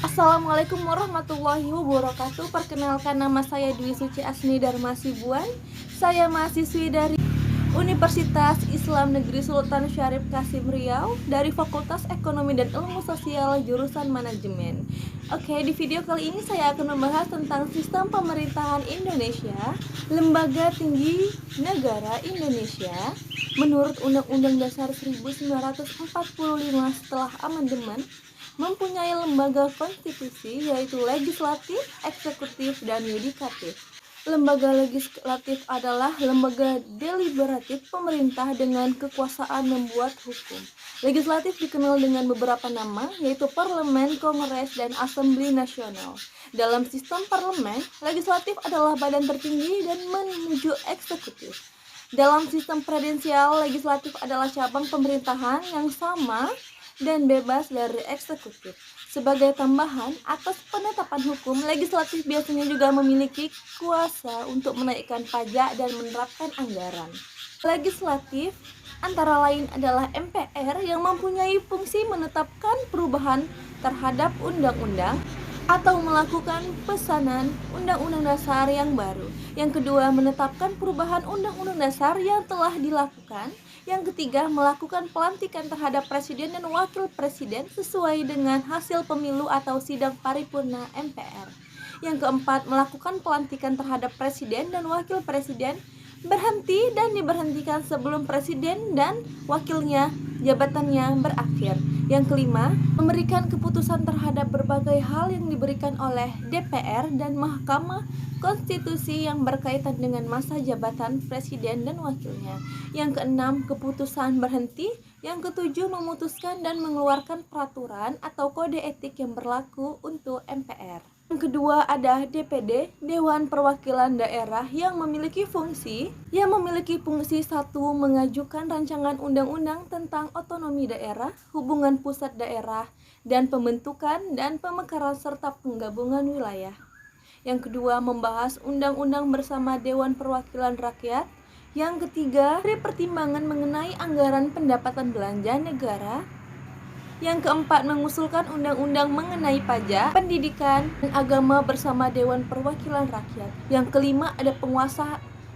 Assalamualaikum warahmatullahi wabarakatuh. Perkenalkan, nama saya Dwi Suci Asni Darmasibuan. Saya mahasiswi dari Universitas Islam Negeri Sultan Syarif Kasim Riau dari Fakultas Ekonomi dan Ilmu Sosial jurusan Manajemen. Oke, di video kali ini saya akan membahas tentang sistem pemerintahan Indonesia, Lembaga Tinggi Negara Indonesia. Menurut Undang-Undang Dasar 1945 setelah amandemen, mempunyai lembaga konstitusi yaitu legislatif, eksekutif, dan yudikatif. Lembaga legislatif adalah lembaga deliberatif pemerintah dengan kekuasaan membuat hukum. Legislatif dikenal dengan beberapa nama, yaitu parlemen, kongres, dan asambli nasional. Dalam sistem parlemen, legislatif adalah badan tertinggi dan menuju eksekutif. Dalam sistem presidensial, legislatif adalah cabang pemerintahan yang sama dan bebas dari eksekutif. Sebagai tambahan, atas penetapan hukum, legislatif biasanya juga memiliki kuasa untuk menaikkan pajak dan menerapkan anggaran. Legislatif antara lain adalah MPR yang mempunyai fungsi menetapkan perubahan terhadap undang-undang atau melakukan pesanan undang-undang dasar yang baru. Yang kedua, menetapkan perubahan undang-undang dasar yang telah dilakukan. Yang ketiga, melakukan pelantikan terhadap presiden dan wakil presiden sesuai dengan hasil pemilu atau sidang paripurna MPR. Yang keempat, melakukan pelantikan terhadap presiden dan wakil presiden berhenti dan diberhentikan sebelum presiden dan wakilnya jabatannya berakhir. Yang kelima, memberikan keputusan terhadap berbagai hal yang diberikan oleh DPR dan Mahkamah Konstitusi yang berkaitan dengan masa jabatan presiden dan wakilnya. Yang keenam, keputusan berhenti. Yang ketujuh, memutuskan dan mengeluarkan peraturan atau kode etik yang berlaku untuk MPR. Yang kedua ada DPD, Dewan Perwakilan Daerah yang memiliki fungsi satu, mengajukan rancangan undang-undang tentang otonomi daerah, hubungan pusat daerah, dan pembentukan dan pemekaran serta penggabungan wilayah. Yang kedua, membahas undang-undang bersama Dewan Perwakilan Rakyat. Yang ketiga, beri pertimbangan mengenai anggaran pendapatan belanja negara. Yang keempat, mengusulkan undang-undang mengenai pajak, pendidikan, dan agama bersama Dewan Perwakilan Rakyat. Yang kelima, ada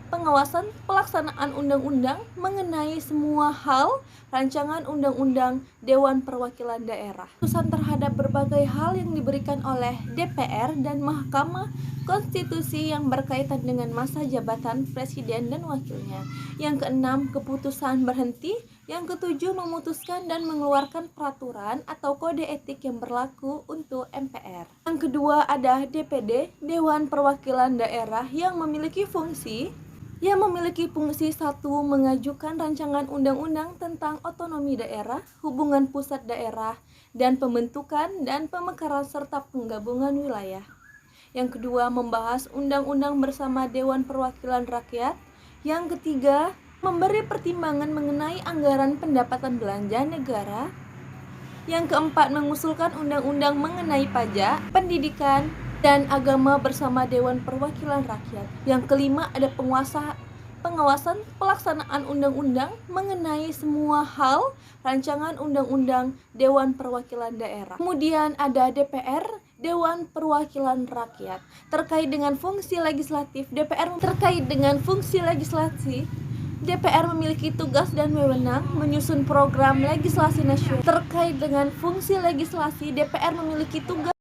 pengawasan pelaksanaan undang-undang mengenai semua hal rancangan undang-undang Dewan Perwakilan Daerah. Keputusan terhadap berbagai hal yang diberikan oleh DPR dan Mahkamah Konstitusi yang berkaitan dengan masa jabatan presiden dan wakilnya. Yang keenam, keputusan berhenti. Yang ketujuh, memutuskan dan mengeluarkan peraturan atau kode etik yang berlaku untuk MPR. Yang kedua ada DPD, Dewan Perwakilan Daerah yang memiliki fungsi satu, mengajukan rancangan undang-undang tentang otonomi daerah, hubungan pusat daerah, dan pembentukan dan pemekaran serta penggabungan wilayah. Yang kedua, membahas undang-undang bersama Dewan Perwakilan Rakyat. Yang ketiga, memberi pertimbangan mengenai anggaran pendapatan belanja negara. Yang keempat, mengusulkan undang-undang mengenai pajak, pendidikan, dan agama bersama Dewan Perwakilan Rakyat. Yang kelima, ada pengawasan pelaksanaan undang-undang mengenai semua hal rancangan undang-undang Dewan Perwakilan Daerah. Kemudian ada DPR, Dewan Perwakilan Rakyat. Terkait dengan fungsi legislatif, DPR memiliki tugas dan wewenang menyusun program legislasi nasional. Terkait dengan fungsi legislasi, DPR memiliki tugas